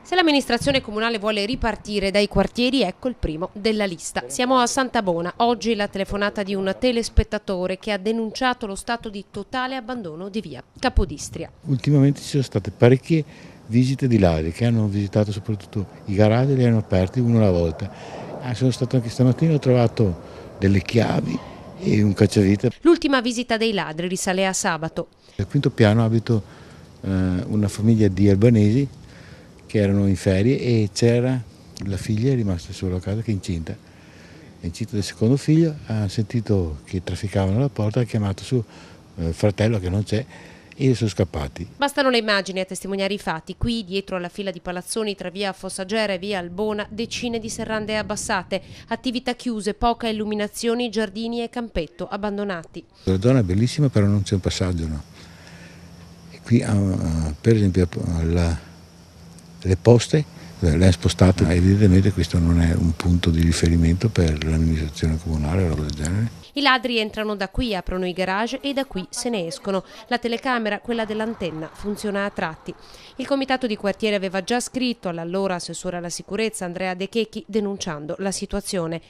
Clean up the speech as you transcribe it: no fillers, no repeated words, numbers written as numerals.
Se l'amministrazione comunale vuole ripartire dai quartieri, ecco il primo della lista. Siamo a Santabona. Oggi la telefonata di un telespettatore che ha denunciato lo stato di totale abbandono di via Capodistria. Ultimamente ci sono state parecchie visite di ladri che hanno visitato soprattutto i garage e li hanno aperti uno alla volta. Sono stato anche stamattina, ho trovato delle chiavi e un cacciavite. L'ultima visita dei ladri risale a sabato. Al quinto piano abito una famiglia di albanesi che erano in ferie e c'era la figlia, è rimasta sola a casa, che è incinta del secondo figlio, ha sentito che trafficavano alla porta, ha chiamato su fratello che non c'è e sono scappati. Bastano le immagini a testimoniare i fatti. Qui, dietro alla fila di palazzoni tra via Fossagera e via Albona, decine di serrande abbassate, attività chiuse, poca illuminazione, giardini e campetto abbandonati. La zona è bellissima, però non c'è un passaggio, no? E qui, per esempio, le poste le hanno spostate, evidentemente questo non è un punto di riferimento per l'amministrazione comunale o roba del genere. I ladri entrano da qui, aprono i garage e da qui se ne escono. La telecamera, quella dell'antenna, funziona a tratti. Il comitato di quartiere aveva già scritto all'allora assessore alla sicurezza Andrea De Checchi denunciando la situazione.